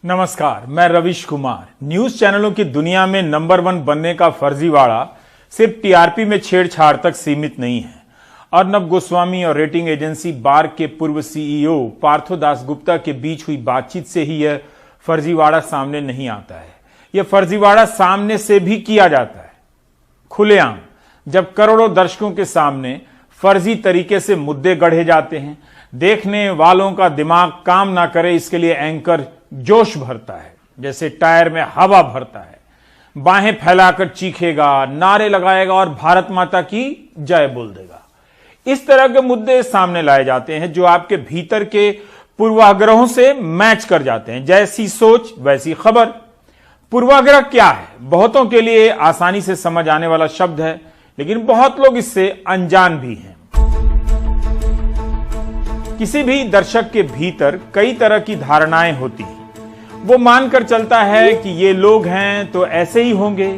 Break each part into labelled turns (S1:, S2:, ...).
S1: नमस्कार, मैं रविश कुमार। न्यूज चैनलों की दुनिया में नंबर 1 बनने का फर्जीवाड़ा सिर्फ टीआरपी में छेड़छाड़ तक सीमित नहीं है। अर्नब गोस्वामी और रेटिंग एजेंसी बार्क के पूर्व सीईओ पार्थो दासगुप्ता के बीच हुई बातचीत से ही यह फर्जीवाड़ा सामने नहीं आता है। यह फर्जीवाड़ा सामने से भी किया जाता है, खुलेआम, जब करोड़ों दर्शकों के सामने फर्जी तरीके से मुद्दे गढ़े जाते हैं। देखने वालों का दिमाग काम ना करे, इसके लिए एंकर जोश भरता है, जैसे टायर में हवा भरता है। बाहें फैलाकर चीखेगा, नारे लगाएगा और भारत माता की जय बोल देगा। इस तरह के मुद्दे सामने लाए जाते हैं जो आपके भीतर के पूर्वाग्रहों से मैच कर जाते हैं। जैसी सोच वैसी खबर। पूर्वाग्रह क्या है? बहुतों के लिए आसानी से समझ आने वाला शब्द है, लेकिन बहुत लोग इससे अनजान भी हैं। किसी भी दर्शक के भीतर कई तरह की धारणाएं होती हैं। वो मानकर चलता है कि ये लोग हैं तो ऐसे ही होंगे,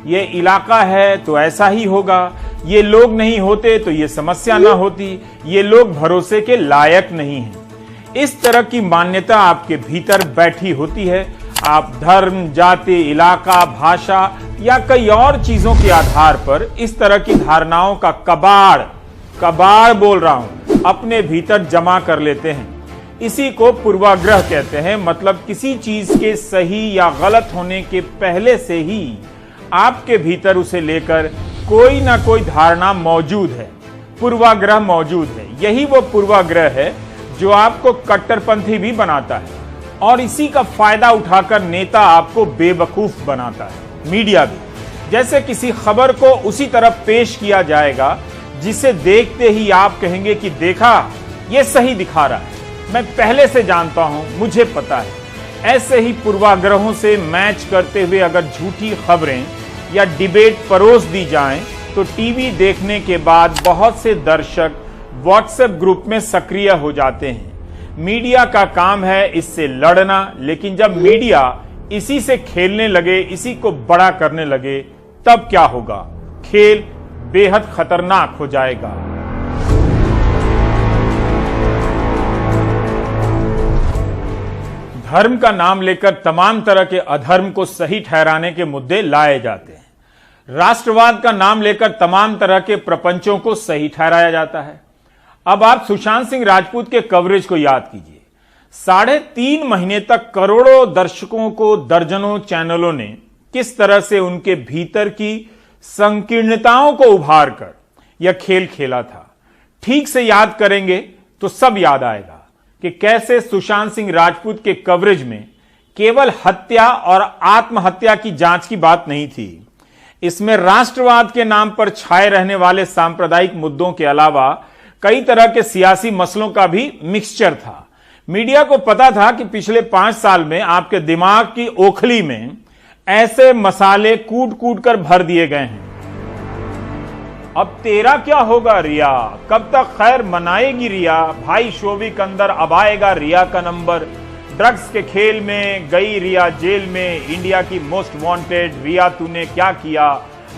S1: ये इलाका है तो ऐसा ही होगा, ये लोग नहीं होते तो ये समस्या ना होती, ये लोग भरोसे के लायक नहीं हैं। इस तरह की मान्यता आपके भीतर बैठी होती है। आप धर्म, जाति, इलाका, भाषा या कई और चीजों के आधार पर इस तरह की धारणाओं का कबाड़ बोल रहा हूं, अपने भीतर जमा कर लेते हैं। इसी को पूर्वाग्रह कहते हैं। मतलब किसी चीज के सही या गलत होने के पहले से ही आपके भीतर उसे लेकर कोई ना कोई धारणा मौजूद है, पूर्वाग्रह मौजूद है। यही वो पूर्वाग्रह है जो आपको कट्टरपंथी भी बनाता है, और इसी का फायदा उठाकर नेता आपको बेवकूफ बनाता है। मीडिया भी, जैसे किसी खबर को उसी तरह पेश किया जाएगा जिसे देखते ही आप कहेंगे कि देखा, यह सही दिखा रहा है, मैं पहले से जानता हूं, मुझे पता है। ऐसे ही पूर्वाग्रहों से मैच करते हुए अगर झूठी खबरें या डिबेट परोस दी जाएं, तो टीवी देखने के बाद बहुत से दर्शक व्हाट्सएप ग्रुप में सक्रिय हो जाते हैं। मीडिया का काम है इससे लड़ना, लेकिन जब मीडिया इसी से खेलने लगे, इसी को बड़ा करने लगे, तब क्या होगा? खेल बेहद खतरनाक हो जाएगा। धर्म का नाम लेकर तमाम तरह के अधर्म को सही ठहराने के मुद्दे लाए जाते हैं। राष्ट्रवाद का नाम लेकर तमाम तरह के प्रपंचों को सही ठहराया जाता है। अब आप सुशांत सिंह राजपूत के कवरेज को याद कीजिए। 3.5 महीने तक करोड़ों दर्शकों को दर्जनों चैनलों ने किस तरह से उनके भीतर की संकीर्णताओं को उभार कर यह खेल खेला था। ठीक से याद करेंगे तो सब याद आएगा कि कैसे सुशांत सिंह राजपूत के कवरेज में केवल हत्या और आत्महत्या की जांच की बात नहीं थी। इसमें राष्ट्रवाद के नाम पर छाए रहने वाले सांप्रदायिक मुद्दों के अलावा कई तरह के सियासी मसलों का भी मिक्सचर था। मीडिया को पता था कि पिछले 5 साल में आपके दिमाग की ओखली में ऐसे मसाले कूट कूट कर भर दिए गए हैं। अब तेरा क्या होगा रिया, कब तक खैर मनाएगी रिया, भाई शोभिक अंदर अब आएगा रिया का नंबर। ड्रग्स के खेल में गई रिया जेल में, इंडिया की मोस्ट वांटेड रिया, तूने क्या किया,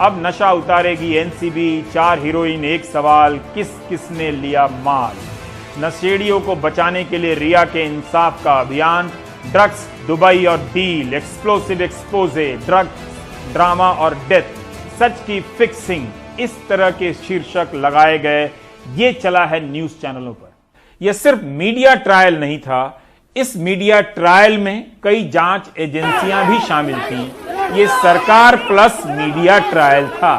S1: अब नशा उतारेगी एनसीबी, 4 हीरोइन एक सवाल, किस किसने लिया माल। नशेड़ियों को बचाने के लिए रिया के इंसाफ का अभियान, ड्रग्स, दुबई और deal, explosive exposé, drugs, drama और डेथ, सच की फिक्सिंग, इस तरह के शीर्षक लगाए गए। ये चला है न्यूज चैनलों पर। यह सिर्फ मीडिया ट्रायल नहीं था, इस मीडिया ट्रायल में कई जांच एजेंसियां भी शामिल थीं। ये सरकार प्लस मीडिया ट्रायल था।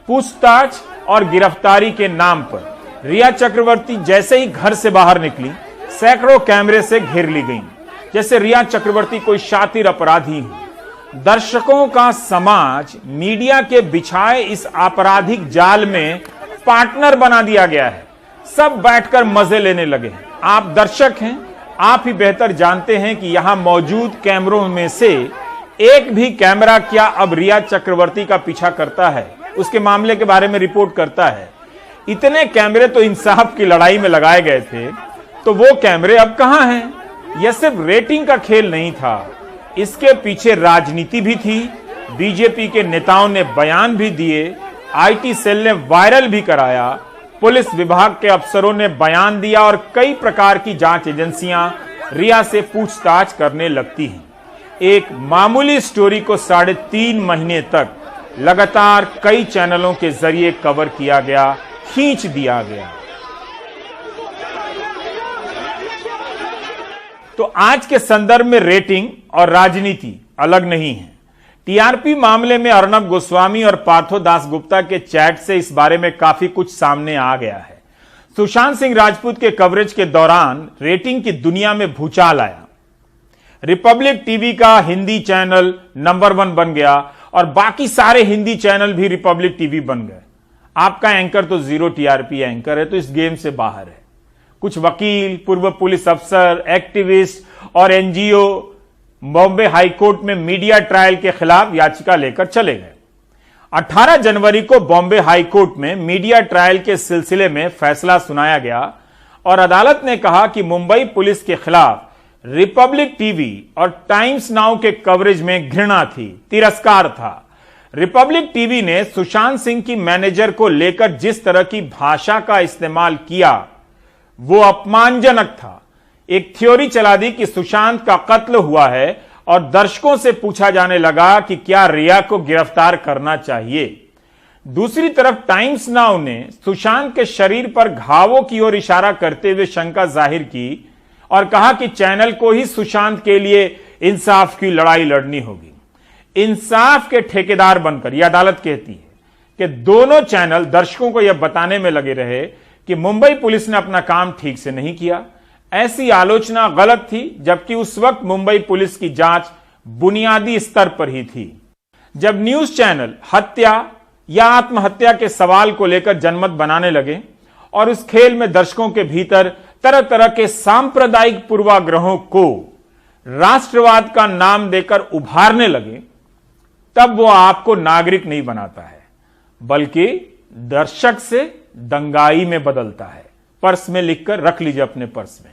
S1: पूछताछ और गिरफ्तारी के नाम पर रिया चक्रवर्ती जैसे ही घर से बाहर निकली, सैकड़ों कैमरे से घेर ली गईं, जैसे रिया चक्रवर्ती कोई शातिर अपराधी हो। दर्शकों का समाज मीडिया के बिछाए इस आपराधिक जाल में पार्टनर बना दिया गया है। सब बैठकर मजे लेने लगे हैं। आप दर्शक हैं, आप ही बेहतर जानते हैं कि यहां मौजूद कैमरों में से एक भी कैमरा क्या अब रिया चक्रवर्ती का पीछा करता है, उसके मामले के बारे में रिपोर्ट करता है। इतने कैमरे तो इंसाफ की लड़ाई में लगाए गए थे, तो वो कैमरे अब कहां हैं? यह सिर्फ रेटिंग का खेल नहीं था, इसके पीछे राजनीति भी थी। बीजेपी के नेताओं ने बयान भी दिए, आईटी सेल ने वायरल भी कराया, पुलिस विभाग के अफसरों ने बयान दिया और कई प्रकार की जांच एजेंसियां रिया से पूछताछ करने लगती हैं। एक मामूली स्टोरी को 3.5 महीने तक लगातार कई चैनलों के जरिए कवर किया गया, खींच दिया गया। तो आज के संदर्भ में रेटिंग और राजनीति अलग नहीं है। टीआरपी मामले में अर्नब गोस्वामी और पार्थो दासगुप्ता के चैट से इस बारे में काफी कुछ सामने आ गया है। सुशांत सिंह राजपूत के कवरेज के दौरान रेटिंग की दुनिया में भूचाल आया। रिपब्लिक टीवी का हिंदी चैनल नंबर 1 बन गया और बाकी सारे हिंदी चैनल भी रिपब्लिक टीवी बन गए। आपका एंकर तो 0 टीआरपी एंकर है, तो इस गेम से बाहर है। कुछ वकील, पूर्व पुलिस अफसर, एक्टिविस्ट और एनजीओ बॉम्बे हाईकोर्ट में मीडिया ट्रायल के खिलाफ याचिका लेकर चले गए। 18 जनवरी को बॉम्बे हाईकोर्ट में मीडिया ट्रायल के सिलसिले में फैसला सुनाया गया और अदालत ने कहा कि मुंबई पुलिस के खिलाफ रिपब्लिक टीवी और टाइम्स नाउ के कवरेज में घृणा थी, तिरस्कार था। रिपब्लिक टीवी ने सुशांत सिंह की मैनेजर को लेकर जिस तरह की भाषा का इस्तेमाल किया वो अपमानजनक था। एक थ्योरी चला दी कि सुशांत का कत्ल हुआ है और दर्शकों से पूछा जाने लगा कि क्या रिया को गिरफ्तार करना चाहिए। दूसरी तरफ टाइम्स नाउ ने सुशांत के शरीर पर घावों की ओर इशारा करते हुए शंका जाहिर की और कहा कि चैनल को ही सुशांत के लिए इंसाफ की लड़ाई लड़नी होगी। इंसाफ के ठेकेदार बनकर यह अदालत कहती है कि दोनों चैनल दर्शकों को यह बताने में लगे रहे कि मुंबई पुलिस ने अपना काम ठीक से नहीं किया। ऐसी आलोचना गलत थी, जबकि उस वक्त मुंबई पुलिस की जांच बुनियादी स्तर पर ही थी। जब न्यूज चैनल हत्या या आत्महत्या के सवाल को लेकर जनमत बनाने लगे और उस खेल में दर्शकों के भीतर तरह तरह के सांप्रदायिक पूर्वाग्रहों को राष्ट्रवाद का नाम देकर उभारने लगे, तब वो आपको नागरिक नहीं बनाता है, बल्कि दर्शक से दंगाई में बदलता है। पर्स में लिखकर रख लीजिए अपने पर्स में।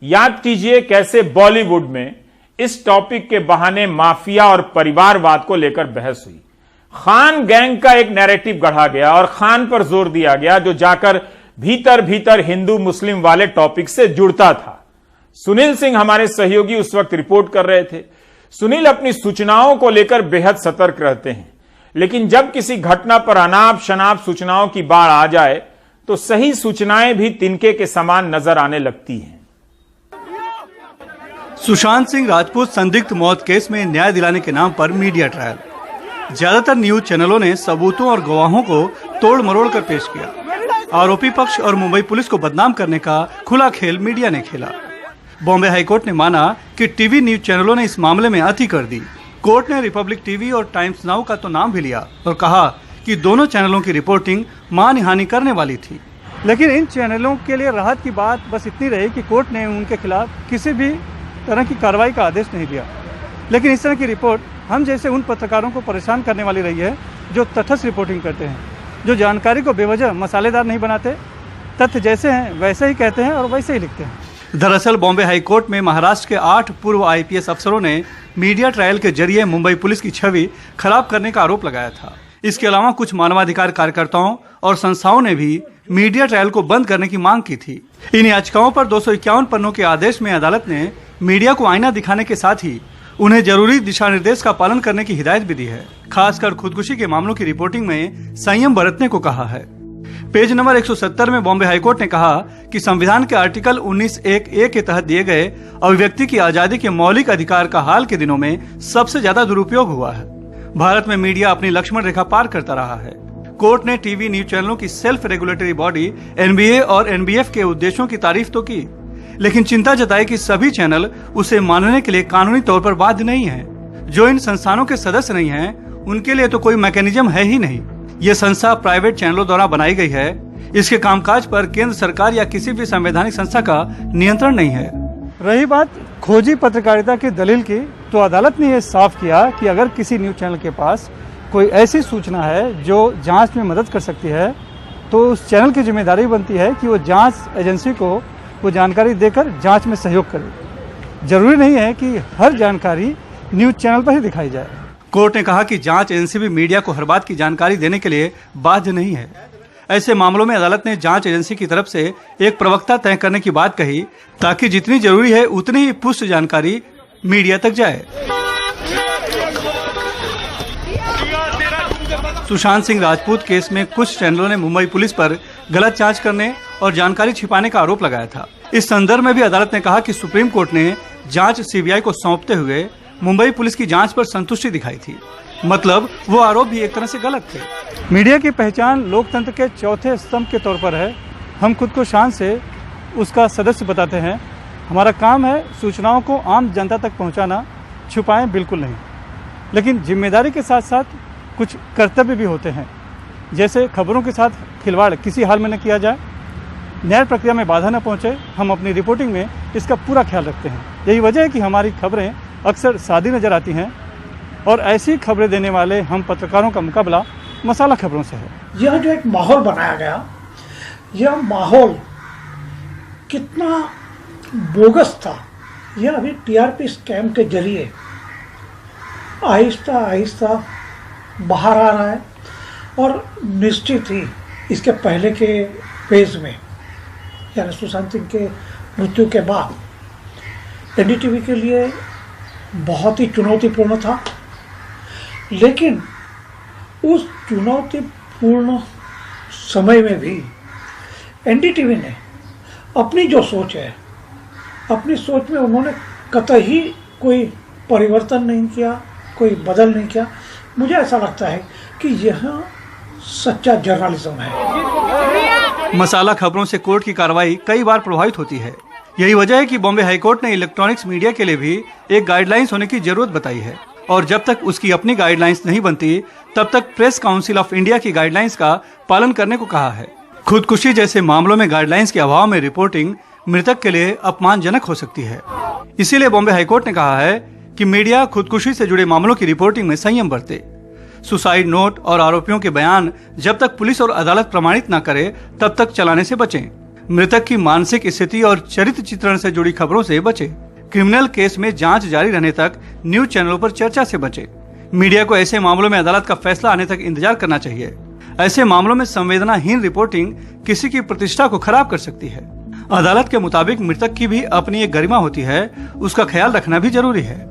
S1: याद कीजिए कैसे बॉलीवुड में इस टॉपिक के बहाने माफिया और परिवारवाद को लेकर बहस हुई। खान गैंग का एक नैरेटिव गढ़ा गया और खान पर जोर दिया गया, जो जाकर भीतर भीतर हिंदू मुस्लिम वाले टॉपिक से जुड़ता था। सुनील सिंह हमारे सहयोगी उस वक्त रिपोर्ट कर रहे थे। सुनील अपनी सूचनाओं को लेकर बेहद सतर्क रहते हैं, लेकिन जब किसी घटना पर अनाप शनाप सूचनाओं की बाढ़ आ जाए तो सही सूचनाएं भी तिनके के समान नजर आने लगती हैं।
S2: सुशांत सिंह राजपूत संदिग्ध मौत केस में न्याय दिलाने के नाम पर मीडिया ट्रायल। ज्यादातर न्यूज चैनलों ने सबूतों और गवाहों को तोड़ मरोड़ कर पेश किया। आरोपी पक्ष और मुंबई पुलिस को बदनाम करने का खुला खेल मीडिया ने खेला। बॉम्बे हाईकोर्ट ने माना कि टीवी न्यूज चैनलों ने इस मामले में अति कर दी। कोर्ट ने रिपब्लिक टीवी और टाइम्स नाउ का तो नाम भी लिया और कहा कि दोनों चैनलों की रिपोर्टिंग मानहानि करने वाली थी।
S3: लेकिन इन चैनलों के लिए राहत की बात बस इतनी रही कि कोर्ट ने उनके खिलाफ किसी भी तरह की कार्रवाई का आदेश नहीं दिया। लेकिन इस तरह की रिपोर्ट हम जैसे उन पत्रकारों को परेशान करने वाली रही है जो तटस्थ रिपोर्टिंग करते हैं, जो जानकारी को बेवजह मसालेदार नहीं बनाते, तथ्य जैसे हैं वैसे ही कहते हैं और वैसे ही लिखते हैं।
S2: दरअसल बॉम्बे हाईकोर्ट में महाराष्ट्र के 8 पूर्व आईपीएस अफसरों ने मीडिया ट्रायल के जरिए मुंबई पुलिस की छवि खराब करने का आरोप लगाया था। इसके अलावा कुछ मानवाधिकार कार्यकर्ताओं और संस्थाओं ने भी मीडिया ट्रायल को बंद करने की मांग की थी। इन याचिकाओं पर 251 पन्नों के आदेश में अदालत ने मीडिया को आईना दिखाने के साथ ही उन्हें जरूरी दिशा निर्देश का पालन करने की हिदायत भी दी है। खासकर खुदकुशी के मामलों की रिपोर्टिंग में संयम बरतने को कहा है। पेज नंबर 170 में बॉम्बे हाईकोर्ट ने कहा कि संविधान के आर्टिकल 19(1)(a) के तहत दिए गए अभिव्यक्ति की आजादी के मौलिक अधिकार का हाल के दिनों में सबसे ज्यादा दुरुपयोग हुआ है। भारत में मीडिया अपनी लक्ष्मण रेखा पार करता रहा है। कोर्ट ने टीवी न्यूज चैनलों की सेल्फ रेगुलेटरी बॉडी एनबीए और एनबीएफ के उद्देश्यों की तारीफ तो की, लेकिन चिंता जताई कि सभी चैनल उसे मानने के लिए कानूनी तौर पर बाध्य नहीं है। जो इन संस्थानों के सदस्य नहीं हैं, उनके लिए तो कोई मैकेनिज्म है ही नहीं। ये संस्था प्राइवेट चैनलों द्वारा बनाई गई है। इसके कामकाज पर केंद्र सरकार या किसी भी संवैधानिक संस्था का नियंत्रण नहीं है।
S3: रही बात खोजी पत्रकारिता की दलील की, तो अदालत ने यह साफ किया कि अगर किसी न्यूज चैनल के पास कोई ऐसी सूचना है जो जांच में मदद कर सकती है, तो उस चैनल की जिम्मेदारी बनती है कि वो जांच एजेंसी को वो जानकारी देकर जांच में सहयोग करे। जरूरी नहीं है कि हर जानकारी न्यूज चैनल पर ही दिखाई जाए।
S2: कोर्ट ने कहा कि जांच एजेंसी भी मीडिया को हर बात की जानकारी देने के लिए बाध्य नहीं है। ऐसे मामलों में अदालत ने जांच एजेंसी की तरफ से एक प्रवक्ता तय करने की बात कही, ताकि जितनी जरूरी है उतनी ही पुष्ट जानकारी मीडिया तक जाए। सुशांत सिंह राजपूत केस में कुछ चैनलों ने मुंबई पुलिस पर गलत जांच करने और जानकारी छिपाने का आरोप लगाया था। इस संदर्भ में भी अदालत ने कहा कि सुप्रीम कोर्ट ने जांच सीबीआई को सौंपते हुए मुंबई पुलिस की जांच पर संतुष्टि दिखाई थी। मतलब वो आरोप भी एक तरह से गलत थे।
S3: मीडिया की पहचान लोकतंत्र के चौथे स्तंभ के तौर पर है। हम खुद को शान से उसका सदस्य बताते हैं। हमारा काम है सूचनाओं को आम जनता तक पहुंचाना, छुपाएं बिल्कुल नहीं। लेकिन जिम्मेदारी के साथ साथ कुछ कर्तव्य भी होते हैं, जैसे खबरों के साथ खिलवाड़ किसी हाल में न किया जाए, न्याय प्रक्रिया में बाधा न पहुंचे। हम अपनी रिपोर्टिंग में इसका पूरा ख्याल रखते हैं। यही वजह है कि हमारी खबरें अक्सर सादी नजर आती हैं और ऐसी खबरें देने वाले हम पत्रकारों का मुकाबला मसाला खबरों से है।
S4: यह जो एक माहौल बनाया गया, यह माहौल कितना बोगस था, यह अभी टीआरपी स्कैम के जरिए आहिस्ता आहिस्ता बाहर आ रहा है। और निश्चित ही इसके पहले के फेज में, यानी सुशांत सिंह के मृत्यु के बाद एनडीटीवी के लिए बहुत ही चुनौतीपूर्ण था। लेकिन उस चुनौतीपूर्ण समय में भी एनडीटीवी ने अपनी जो सोच है, अपनी सोच में उन्होंने कतई कोई परिवर्तन नहीं किया, कोई बदल नहीं किया। मुझे ऐसा लगता है कि यह सच्चा जर्नलिज्म है।
S2: मसाला खबरों से कोर्ट की कार्रवाई कई बार प्रभावित होती है। यही वजह है कि बॉम्बे हाईकोर्ट ने इलेक्ट्रॉनिक्स मीडिया के लिए भी एक गाइडलाइंस होने की जरूरत बताई है। और जब तक उसकी अपनी गाइडलाइंस नहीं बनती, तब तक प्रेस काउंसिल ऑफ इंडिया की गाइडलाइंस का पालन करने को कहा है। खुदकुशी जैसे मामलों में गाइडलाइंस के अभाव में रिपोर्टिंग मृतक के लिए अपमानजनक हो सकती है। इसीलिए बॉम्बे हाईकोर्ट ने कहा है कि मीडिया खुदकुशी से जुड़े मामलों की रिपोर्टिंग में संयम बरते। सुसाइड नोट और आरोपियों के बयान जब तक पुलिस और अदालत प्रमाणित न करे, तब तक चलाने से बचें। मृतक की मानसिक स्थिति और चरित्र चित्रण से जुड़ी खबरों से बचें। क्रिमिनल केस में जांच जारी रहने तक न्यूज चैनलों पर चर्चा से बचें। मीडिया को ऐसे मामलों में अदालत का फैसला आने तक इंतजार करना चाहिए। ऐसे मामलों में संवेदनाहीन रिपोर्टिंग किसी की प्रतिष्ठा को खराब कर सकती है। अदालत के मुताबिक मृतक की भी अपनी एक गरिमा होती है, उसका ख्याल रखना भी जरूरी है।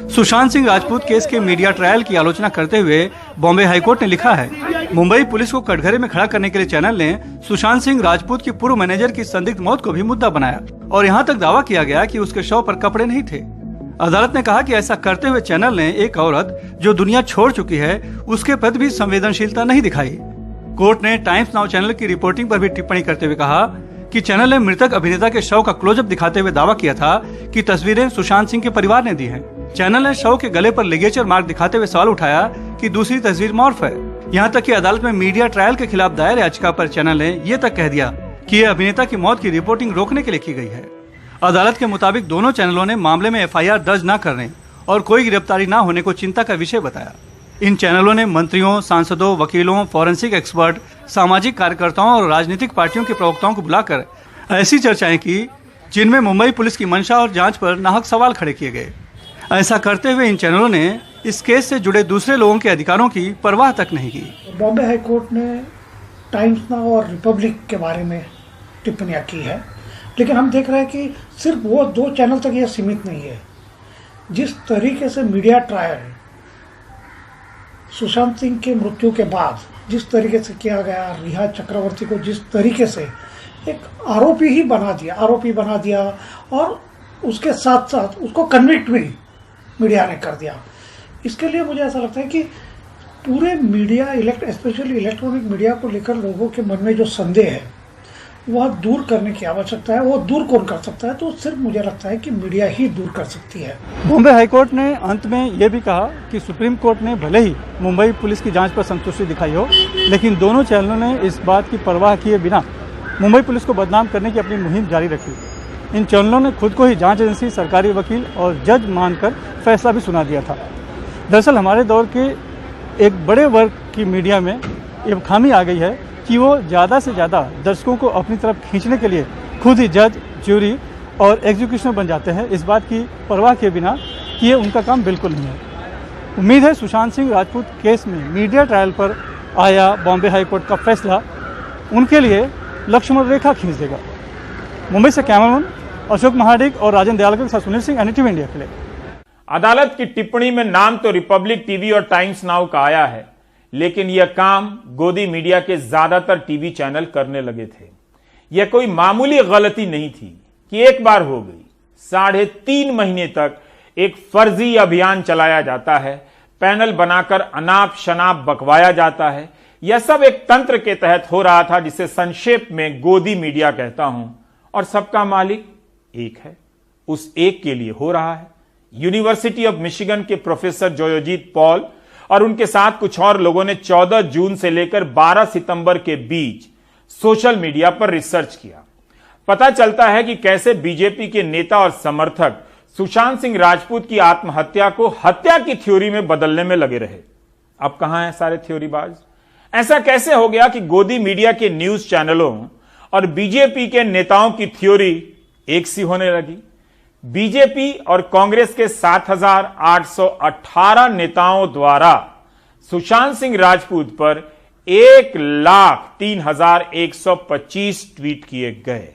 S2: सुशांत सिंह राजपूत केस के मीडिया ट्रायल की आलोचना करते हुए बॉम्बे हाईकोर्ट ने लिखा है, मुंबई पुलिस को कटघरे में खड़ा करने के लिए चैनल ने सुशांत सिंह राजपूत की पूर्व मैनेजर की संदिग्ध मौत को भी मुद्दा बनाया और यहाँ तक दावा किया गया कि उसके शव पर कपड़े नहीं थे। अदालत ने कहा कि ऐसा करते हुए चैनल ने एक औरत जो दुनिया छोड़ चुकी है, उसके प्रति भी संवेदनशीलता नहीं दिखाई। कोर्ट ने टाइम्स नाउ चैनल की रिपोर्टिंग पर भी टिप्पणी करते हुए कहा कि चैनल ने मृतक अभिनेता के शव का क्लोजअप दिखाते हुए दावा किया था कि तस्वीरें सुशांत सिंह के परिवार ने दी हैं। चैनल ने शव के गले पर लिगेचर मार्क दिखाते हुए सवाल उठाया कि दूसरी तस्वीर मॉर्फ है। यहाँ तक कि अदालत में मीडिया ट्रायल के खिलाफ दायर याचिका पर चैनल ने ये तक कह दिया कि ये अभिनेता की मौत की रिपोर्टिंग रोकने के लिए की गई है। अदालत के मुताबिक दोनों चैनलों ने मामले में एफआईआर दर्ज न करने और कोई गिरफ्तारी न होने को चिंता का विषय बताया। इन चैनलों ने मंत्रियों, सांसदों, वकीलों, फॉरेंसिक एक्सपर्ट, सामाजिक कार्यकर्ताओं और राजनीतिक पार्टियों के प्रवक्ताओं को बुलाकर ऐसी चर्चाएं की जिनमें मुंबई पुलिस की मंशा और जांच पर नाहक सवाल खड़े किए गए। ऐसा करते हुए इन चैनलों ने इस केस से जुड़े दूसरे लोगों के अधिकारों की परवाह तक नहीं की।
S4: बॉम्बे हाईकोर्ट ने टाइम्स नाउ और रिपब्लिक के बारे में टिप्पणियां की है, लेकिन हम देख रहे हैं कि सिर्फ वो दो चैनल तक यह सीमित नहीं है। जिस तरीके से मीडिया ट्रायल सुशांत सिंह की मृत्यु के बाद जिस तरीके से किया गया, रिहा चक्रवर्ती को जिस तरीके से एक आरोपी बना दिया और उसके साथ साथ उसको कन्विक्ट भी मीडिया ने कर दिया। इसके लिए मुझे ऐसा लगता है कि पूरे मीडिया स्पेशली इलेक्ट्रॉनिक मीडिया को लेकर लोगों के मन में जो संदेह है वह दूर करने की आवश्यकता है। वो दूर कौन कर सकता है? तो सिर्फ मुझे लगता है कि मीडिया ही दूर कर सकती है।
S3: बॉम्बे हाईकोर्ट ने अंत में ये भी कहा कि सुप्रीम कोर्ट ने भले ही मुंबई पुलिस की जांच पर संतुष्टि दिखाई हो, लेकिन दोनों चैनलों ने इस बात की परवाह किए बिना मुंबई पुलिस को बदनाम करने की अपनी मुहिम जारी रखी। इन चैनलों ने खुद को ही जांच एजेंसी, सरकारी वकील और जज मानकर फैसला भी सुना दिया था। दरअसल हमारे दौर के एक बड़े वर्ग की मीडिया में ये खामी आ गई है कि वो ज़्यादा से ज़्यादा दर्शकों को अपनी तरफ खींचने के लिए खुद ही जज, ज्यूरी और एग्जीक्यूशनर बन जाते हैं, इस बात की परवाह किए बिना कि ये उनका काम बिल्कुल नहीं है। उम्मीद है सुशांत सिंह राजपूत केस में मीडिया ट्रायल पर आया बॉम्बे हाईकोर्ट का फैसला उनके लिए लक्ष्मण रेखा खींच देगा। मुंबई से कैमरामैन अशोक महाडिक और राजेंद्र दयाल के साथ सुनील सिंह, एनडीटीवी इंडिया के लिए।
S1: अदालत की टिप्पणी में नाम तो रिपब्लिक टीवी और टाइम्स नाउ का आया है, लेकिन यह काम गोदी मीडिया के ज्यादातर टीवी चैनल करने लगे थे। यह कोई मामूली गलती नहीं थी कि एक बार हो गई। 3.5 महीने तक एक फर्जी अभियान चलाया जाता है, पैनल बनाकर अनाप शनाप बकवाया जाता है। यह सब एक तंत्र के तहत हो रहा था जिसे संक्षेप में गोदी मीडिया कहता हूं, और सबका मालिक एक है। उस एक के लिए हो रहा है। यूनिवर्सिटी ऑफ मिशिगन के प्रोफेसर जोयोजीत पॉल और उनके साथ कुछ और लोगों ने 14 जून से लेकर 12 सितंबर के बीच सोशल मीडिया पर रिसर्च किया। पता चलता है कि कैसे बीजेपी के नेता और समर्थक सुशांत सिंह राजपूत की आत्महत्या को हत्या की थ्योरी में बदलने में लगे रहे। अब कहां हैं सारे थ्योरीबाज? ऐसा कैसे हो गया कि गोदी मीडिया के न्यूज चैनलों और बीजेपी के नेताओं की थ्योरी एक सी होने लगी? बीजेपी और कांग्रेस के 7,818 नेताओं द्वारा सुशांत सिंह राजपूत पर 1,03,125 ट्वीट किए गए।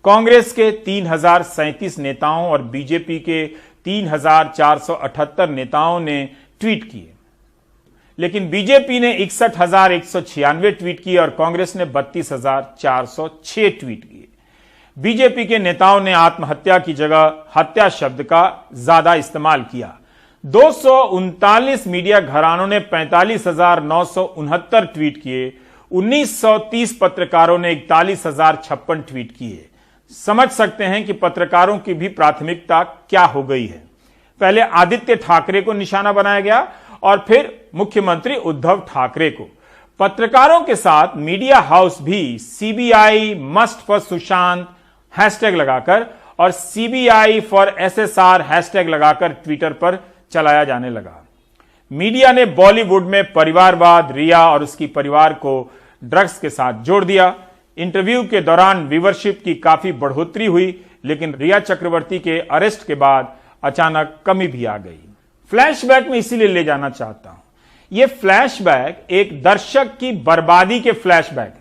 S1: कांग्रेस के 3,037 नेताओं और बीजेपी के 3,478 नेताओं ने ट्वीट किए, लेकिन बीजेपी ने 61,196 ट्वीट किए और कांग्रेस ने 32,406 ट्वीट किए। बीजेपी के नेताओं ने आत्महत्या की जगह हत्या शब्द का ज्यादा इस्तेमाल किया। 239 मीडिया घरानों ने 45,969 ट्वीट किए। 1930 पत्रकारों ने 41,056 ट्वीट किए। समझ सकते हैं कि पत्रकारों की भी प्राथमिकता क्या हो गई है। पहले आदित्य ठाकरे को निशाना बनाया गया और फिर मुख्यमंत्री उद्धव ठाकरे को। पत्रकारों के साथ मीडिया हाउस भी CBI must for Sushant hashtag लगाकर और सीबीआई फॉर एसएसआर हैशटैग लगाकर ट्विटर पर चलाया जाने लगा। मीडिया ने बॉलीवुड में परिवारवाद, रिया और उसकी परिवार को ड्रग्स के साथ जोड़ दिया। इंटरव्यू के दौरान व्यूवरशिप की काफी बढ़ोतरी हुई, लेकिन रिया चक्रवर्ती के अरेस्ट के बाद अचानक कमी भी आ गई। फ्लैशबैक में इसीलिए ले जाना चाहता हूं। यह फ्लैशबैक एक दर्शक की बर्बादी के फ्लैशबैक है,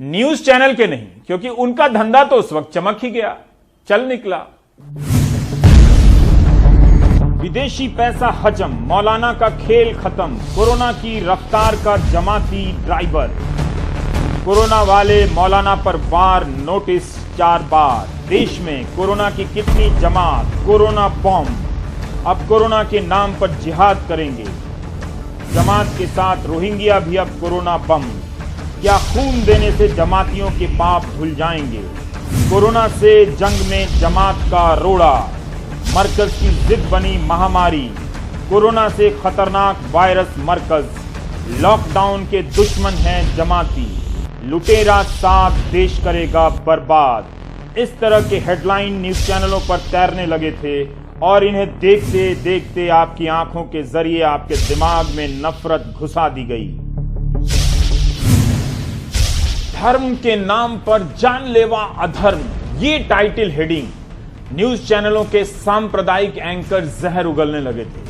S1: न्यूज चैनल के नहीं, क्योंकि उनका धंधा तो उस वक्त चमक ही गया, चल निकला। विदेशी पैसा हजम, मौलाना का खेल खत्म, कोरोना की रफ्तार का जमाती ड्राइवर। कोरोना वाले मौलाना पर वार नोटिस 4 बार। देश में कोरोना की कितनी जमात, कोरोना बॉम्ब। अब कोरोना के नाम पर जिहाद करेंगे। जमात के साथ रोहिंग्या भी अब कोरोना बम। क्या खून देने से जमातियों के पाप धुल जाएंगे? कोरोना से जंग में जमात का रोड़ा। मरकज की जिद बनी महामारी। कोरोना से खतरनाक वायरस मरकज। लॉकडाउन के दुश्मन हैं जमाती। लुटेरा साथ देश करेगा बर्बाद। इस तरह के हेडलाइन न्यूज चैनलों पर तैरने लगे थे और इन्हें देखते देखते आपकी आंखों के जरिए आपके दिमाग में नफरत घुसा दी गई। धर्म के नाम पर जानलेवा अधर्म, ये टाइटल हेडिंग न्यूज चैनलों के सांप्रदायिक एंकर जहर उगलने लगे थे।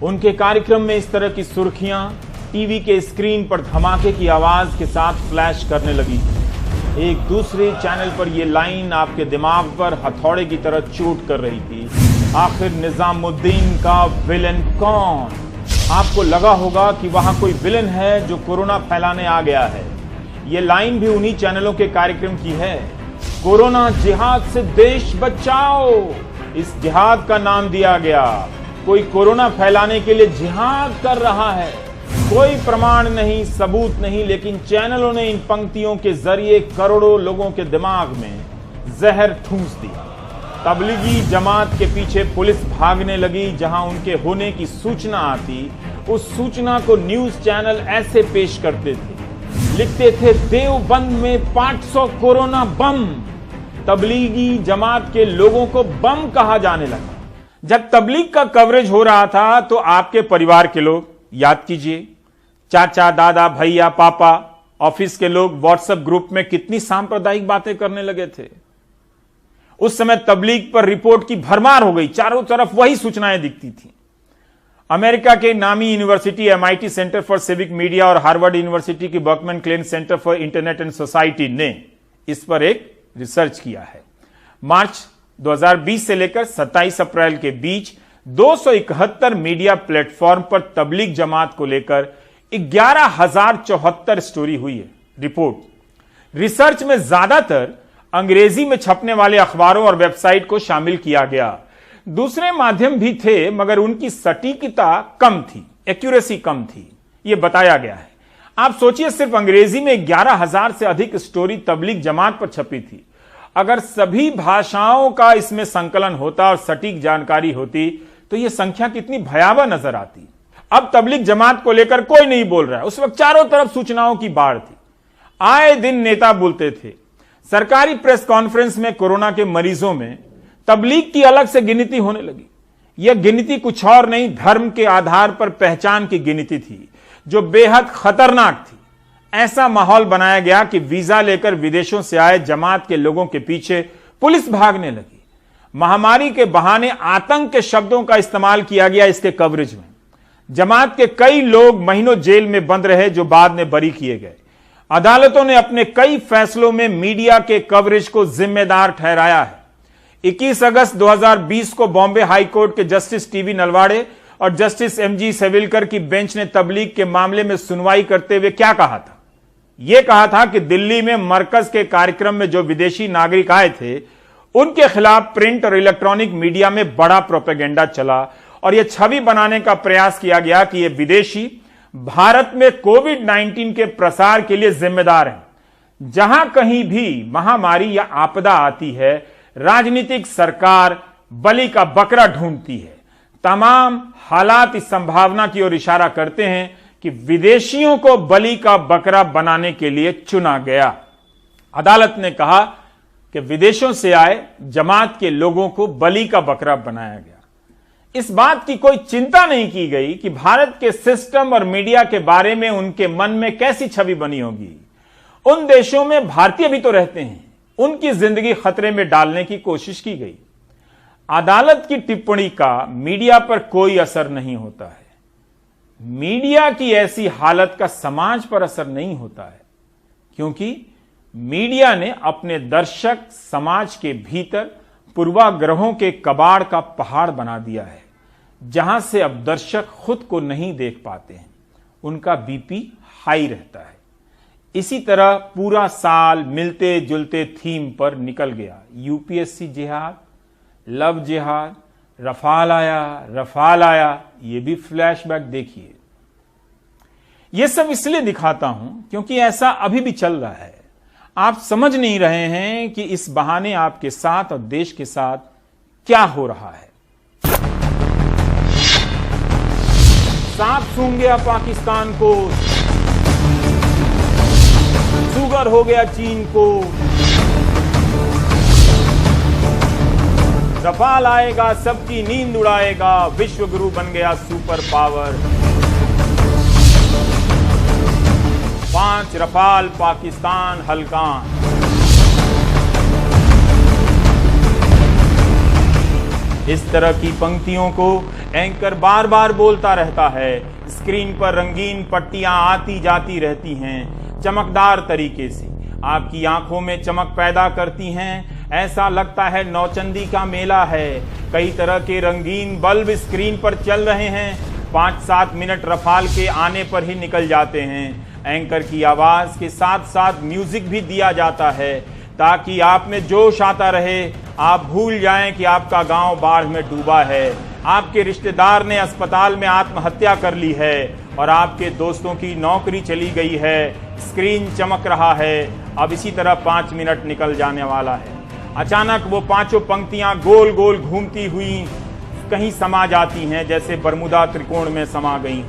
S1: उनके कार्यक्रम में इस तरह की सुर्खियां टीवी के स्क्रीन पर धमाके की आवाज के साथ फ्लैश करने लगी थी। एक दूसरे चैनल पर यह लाइन आपके दिमाग पर हथौड़े की तरह चोट कर रही थी। आखिर निजामुद्दीन का विलन कौन? आपको लगा होगा कि वहां कोई विलन है जो कोरोना फैलाने आ गया है। यह लाइन भी उन्हीं चैनलों के कार्यक्रम की है। कोरोना जिहाद से देश बचाओ, इस जिहाद का नाम दिया गया। कोई कोरोना फैलाने के लिए जिहाद कर रहा है। कोई प्रमाण नहीं, सबूत नहीं, लेकिन चैनलों ने इन पंक्तियों के जरिए करोड़ों लोगों के दिमाग में जहर ठूंस दिया। तबलीगी जमात के पीछे पुलिस भागने लगी। जहां उनके होने की सूचना आती, उस सूचना को न्यूज चैनल ऐसे पेश करते थे, लिखते थे देवबंद में 500 कोरोना बम। तबलीगी जमात के लोगों को बम कहा जाने लगा। जब तबलीग का कवरेज हो रहा था तो आपके परिवार के लोग, याद कीजिए, चाचा, दादा, भैया, पापा, ऑफिस के लोग व्हाट्सएप ग्रुप में कितनी सांप्रदायिक बातें करने लगे थे। उस समय तबलीग पर रिपोर्ट की भरमार हो गई, चारों तरफ वही सूचनाएं दिखती थी। अमेरिका के नामी university MIT centre for civic media और हार्वर्ड यूनिवर्सिटी की Berkman Klein centre for internet and society ने इस पर एक रिसर्च किया है। मार्च 2020 से लेकर 27 अप्रैल के बीच 271 मीडिया प्लेटफॉर्म पर तबलीग जमात को लेकर 11,074 स्टोरी हुई है। रिपोर्ट रिसर्च में ज्यादातर अंग्रेजी में छपने वाले अखबारों और वेबसाइट को शामिल किया गया। दूसरे माध्यम भी थे मगर उनकी सटीकता कम थी, एक्यूरेसी कम थी, यह बताया गया है। आप सोचिए, सिर्फ अंग्रेजी में 11,000 से अधिक स्टोरी तबलीग जमात पर छपी थी। अगर सभी भाषाओं का इसमें संकलन होता और सटीक जानकारी होती तो यह संख्या कितनी भयावह नजर आती। अब तबलीग जमात को लेकर कोई नहीं बोल रहा है। उस वक्त चारों तरफ सूचनाओं की बाढ़ थी, आए दिन नेता बोलते थे। सरकारी प्रेस कॉन्फ्रेंस में कोरोना के मरीजों में तबलीग की अलग से गिनती होने लगी। यह गिनती कुछ और नहीं, धर्म के आधार पर पहचान की गिनती थी जो बेहद खतरनाक थी। ऐसा माहौल बनाया गया कि वीजा लेकर विदेशों से आए जमात के लोगों के पीछे पुलिस भागने लगी। महामारी के बहाने आतंक के शब्दों का इस्तेमाल किया गया इसके कवरेज में। जमात के कई लोग महीनों जेल में बंद रहे जो बाद में बरी किए गए। अदालतों ने अपने कई फैसलों में मीडिया के कवरेज को जिम्मेदार ठहराया है। 21 अगस्त 2020 को बॉम्बे हाई कोर्ट के जस्टिस टीबी नलवाड़े और जस्टिस MG सेविलकर की बेंच ने तबलीग के मामले में सुनवाई करते हुए क्या कहा था? यह कहा था कि दिल्ली में मरकज के कार्यक्रम में जो विदेशी नागरिक आए थे उनके खिलाफ प्रिंट और इलेक्ट्रॉनिक मीडिया में बड़ा प्रोपेगेंडा चला और यह छवि बनाने का प्रयास किया गया कि ये विदेशी भारत में कोविड-19 के प्रसार के लिए जिम्मेदार हैं। जहां कहीं भी महामारी या आपदा आती है, राजनीतिक सरकार बलि का बकरा ढूंढती है। तमाम हालात इस संभावना की ओर इशारा करते हैं कि विदेशियों को बलि का बकरा बनाने के लिए चुना गया। अदालत ने कहा कि विदेशों से आए जमात के लोगों को बलि का बकरा बनाया गया। इस बात की कोई चिंता नहीं की गई कि भारत के सिस्टम और मीडिया के बारे में उनके मन में कैसी छवि बनी होगी। उन देशों में भारतीय भी तो रहते हैं, उनकी जिंदगी खतरे में डालने की कोशिश की गई। अदालत की टिप्पणी का मीडिया पर कोई असर नहीं होता है। मीडिया की ऐसी हालत का समाज पर असर नहीं होता है, क्योंकि मीडिया ने अपने दर्शक समाज के भीतर पूर्वाग्रहों के कबाड़ का पहाड़ बना दिया है, जहां से अब दर्शक खुद को नहीं देख पाते हैं, उनका BP हाई रहता है। इसी तरह पूरा साल मिलते जुलते थीम पर निकल गया। UPSC जिहाद, लव जिहाद, रफाल आया, ये भी फ्लैशबैक देखिए। ये सब इसलिए दिखाता हूं क्योंकि ऐसा अभी भी चल रहा है। आप समझ नहीं रहे हैं कि इस बहाने आपके साथ और देश के साथ क्या हो रहा है। सांप सूंघ गया पाकिस्तान को, शुगर हो गया चीन को, रफाल आएगा सबकी नींद उड़ाएगा, विश्व गुरु बन गया सुपर पावर। 5 रफाल पाकिस्तान हल्कान। इस तरह की पंक्तियों को एंकर बार बार बोलता रहता है। स्क्रीन पर रंगीन पट्टियां आती जाती रहती हैं, चमकदार तरीके से आपकी आंखों में चमक पैदा करती हैं। ऐसा लगता है नौचंदी का मेला है। कई तरह के रंगीन बल्ब स्क्रीन पर चल रहे हैं। 5-7 मिनट रफाल के आने पर ही निकल जाते हैं। एंकर की आवाज के साथ साथ म्यूजिक भी दिया जाता है ताकि आप में जोश आता रहे, आप भूल जाएं कि आपका गांव बाढ़ में डूबा है, आपके रिश्तेदार ने अस्पताल में आत्महत्या कर ली है और आपके दोस्तों की नौकरी चली गई है। स्क्रीन चमक रहा है। अब इसी तरह 5 मिनट निकल जाने वाला है। अचानक वो 5 पंक्तियां गोल गोल घूमती हुई कहीं समा जाती हैं, जैसे बरमुदा त्रिकोण में समा गई।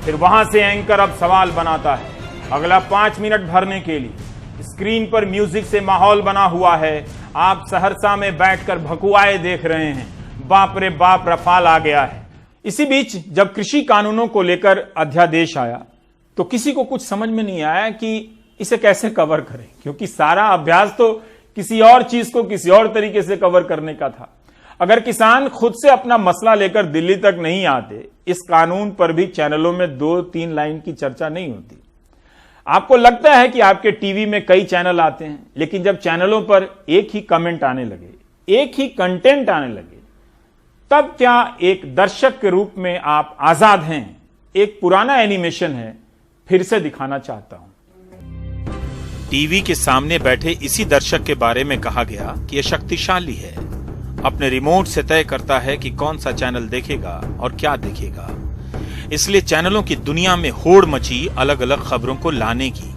S1: फिर वहां से एंकर अब सवाल बनाता है अगला 5 मिनट भरने के लिए। स्क्रीन पर म्यूजिक से माहौल बना हुआ है। आप सहरसा में बैठकर भकुआए देख रहे हैं। बाप रे बाप, रफाल आ गया है। इसी बीच जब कृषि कानूनों को लेकर अध्यादेश आया तो किसी को कुछ समझ में नहीं आया कि इसे कैसे कवर करें, क्योंकि सारा अभ्यास तो किसी और चीज को किसी और तरीके से कवर करने का था। अगर किसान खुद से अपना मसला लेकर दिल्ली तक नहीं आते, इस कानून पर भी चैनलों में 2-3 लाइन की चर्चा नहीं होती। आपको लगता है कि आपके टीवी में कई चैनल आते हैं, लेकिन जब चैनलों पर एक ही कमेंट आने लगे, एक ही कंटेंट आने लगे, तब क्या एक दर्शक के रूप में आप आजाद हैं? एक पुराना एनिमेशन है, फिर से दिखाना चाहता हूं।
S5: टीवी के सामने बैठे इसी दर्शक के बारे में कहा गया कि यह शक्तिशाली है, अपने रिमोट से तय करता है कि कौन सा चैनल देखेगा और क्या देखेगा। इसलिए चैनलों की दुनिया में होड़ मची अलग अलग खबरों को लाने की।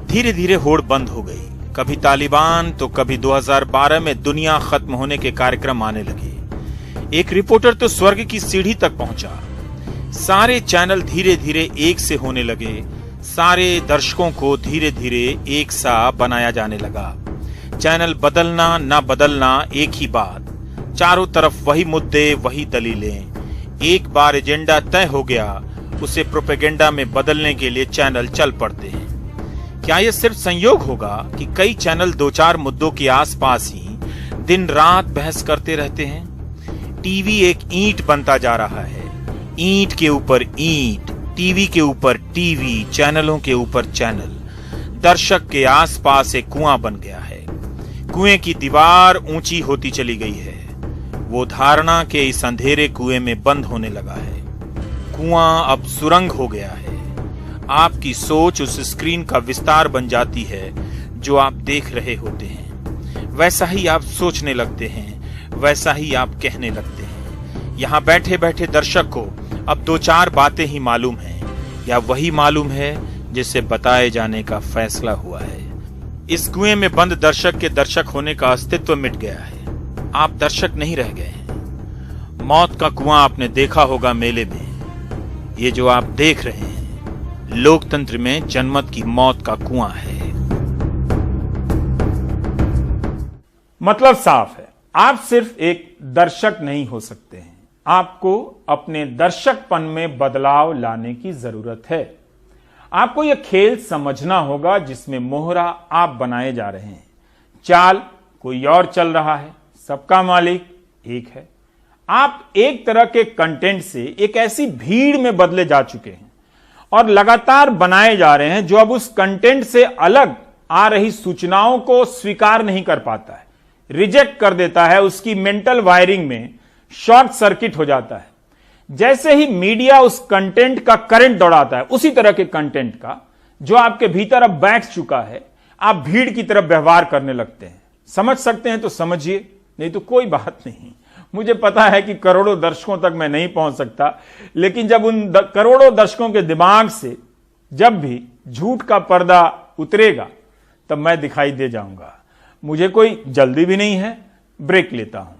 S5: धीरे धीरे होड़ बंद हो गई। कभी तालिबान तो कभी 2012 में दुनिया खत्म होने के कार्यक्रम आने लगे। एक रिपोर्टर तो स्वर्ग की सीढ़ी तक पहुंचा। सारे चैनल धीरे धीरे एक से होने लगे। सारे दर्शकों को धीरे धीरे एक सा बनाया जाने लगा। चैनल बदलना ना बदलना एक ही बात, चारों तरफ वही मुद्दे, वही दलीलें। एक बार एजेंडा तय हो गया, उसे प्रोपेगेंडा में बदलने के लिए चैनल चल पड़ते हैं। क्या यह सिर्फ संयोग होगा कि कई चैनल 2-4 मुद्दों के आसपास ही दिन रात बहस करते रहते हैं? टीवी एक ईंट बनता जा रहा है, ईंट के ऊपर ईंट, टीवी के ऊपर टीवी, चैनलों के ऊपर चैनल। दर्शक के आसपास एक कुआं बन गया है। कुएं की दीवार ऊंची होती चली गई है। वो धारणा के इस अंधेरे कुएं में बंद होने लगा है। कुआं अब सुरंग हो गया है। आपकी सोच उस स्क्रीन का विस्तार बन जाती है जो आप देख रहे होते हैं। वैसा ही आप सोचने लगते हैं, वैसा ही आप कहने लगते हैं। यहाँ बैठे बैठे दर्शक को अब 2-4 बातें ही मालूम हैं, या वही मालूम है जिसे बताए जाने का फैसला हुआ है। इस कुएं में बंद दर्शक के दर्शक होने का अस्तित्व मिट गया है। आप दर्शक नहीं रह गए हैं। मौत का कुआं आपने देखा होगा मेले में। ये जो आप देख रहे हैं, लोकतंत्र में जनमत की मौत का कुआं है।
S1: मतलब साफ है, आप सिर्फ एक दर्शक नहीं हो सकते हैं। आपको अपने दर्शकपन में बदलाव लाने की जरूरत है। आपको यह खेल समझना होगा जिसमें मोहरा आप बनाए जा रहे हैं। चाल कोई और चल रहा है, सबका मालिक एक है। आप एक तरह के कंटेंट से एक ऐसी भीड़ में बदले जा चुके हैं और लगातार बनाए जा रहे हैं जो अब उस कंटेंट से अलग आ रही सूचनाओं को स्वीकार नहीं कर पाता है, रिजेक्ट कर देता है। उसकी मेंटल वायरिंग में शॉर्ट सर्किट हो जाता है। जैसे ही मीडिया उस कंटेंट का करंट दौड़ाता है, उसी तरह के कंटेंट का जो आपके भीतर अब बैठ चुका है, आप भीड़ की तरफ व्यवहार करने लगते हैं। समझ सकते हैं तो समझिए, नहीं तो कोई बात नहीं। मुझे पता है कि करोड़ों दर्शकों तक मैं नहीं पहुंच सकता, लेकिन जब उन करोड़ों दर्शकों के दिमाग से जब भी झूठ का पर्दा उतरेगा, तब मैं दिखाई दे जाऊंगा। मुझे कोई जल्दी भी नहीं है, ब्रेक लेता हूं।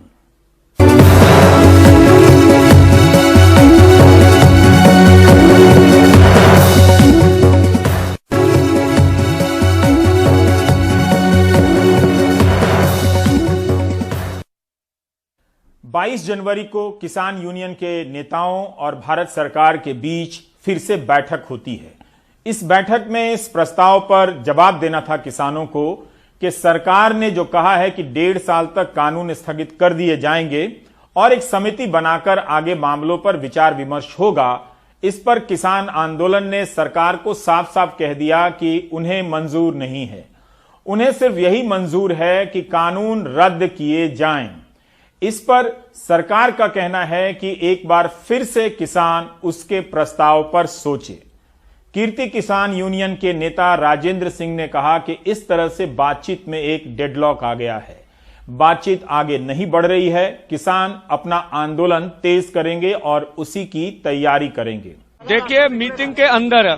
S1: 22 जनवरी को किसान यूनियन के नेताओं और भारत सरकार के बीच फिर से बैठक होती है। इस बैठक में इस प्रस्ताव पर जवाब देना था किसानों को कि सरकार ने जो कहा है कि 1.5 साल तक कानून स्थगित कर दिए जाएंगे और एक समिति बनाकर आगे मामलों पर विचार विमर्श होगा। इस पर किसान आंदोलन ने सरकार को साफ साफ कह दिया कि उन्हें मंजूर नहीं है। उन्हें सिर्फ यही मंजूर है कि कानून रद्द किए जाएं। इस पर सरकार का कहना है कि एक बार फिर से किसान उसके प्रस्ताव पर सोचे। कीर्ति किसान यूनियन के नेता राजेंद्र सिंह ने कहा कि इस तरह से बातचीत में एक डेडलॉक आ गया है, बातचीत आगे नहीं बढ़ रही है। किसान अपना आंदोलन तेज करेंगे और उसी की तैयारी करेंगे।
S6: देखिए, मीटिंग के अंदर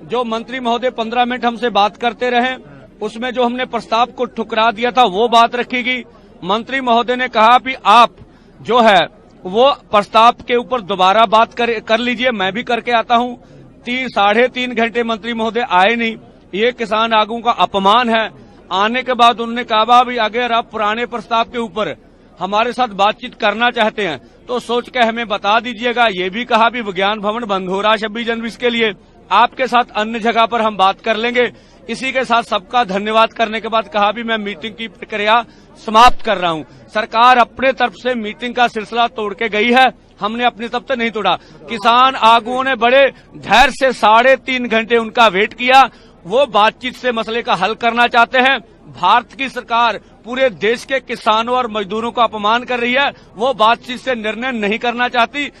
S6: जो मंत्री महोदय 15 मिनट हमसे बात करते रहे, उसमें जो हमने प्रस्ताव को ठुकरा दिया था वो बात रखेगी। मंत्री महोदय ने कहा कि आप जो है वो प्रस्ताव के ऊपर दोबारा बात कर लीजिए, मैं भी करके आता हूं। 3-3.5 घंटे मंत्री महोदय आए नहीं, ये किसान आगू का अपमान है। आने के बाद उन्होंने कहा भी अगर आप पुराने प्रस्ताव के ऊपर हमारे साथ बातचीत करना चाहते हैं तो सोच के हमें बता दीजिएगा। ये भी कहा भी विज्ञान भवन बंद हो रहा 26 जनवरी के लिए, आपके साथ अन्य जगह पर हम बात कर लेंगे। इसी के साथ सबका धन्यवाद करने के बाद कहा भी मैं मीटिंग की प्रक्रिया समाप्त कर रहा हूं। सरकार अपने तरफ से मीटिंग का सिलसिला तोड़ के गई है, हमने अपनी तरफ से नहीं तोड़ा। किसान आगुओं ने बड़े धैर्य से 3.5 घंटे उनका वेट किया। वो बातचीत से मसले का हल करना चाहते हैं। भारत की सरकार पूरे देश के किसानों और मजदूरों का अपमान कर रही है, वो बातचीत से निर्णय नहीं करना चाहती।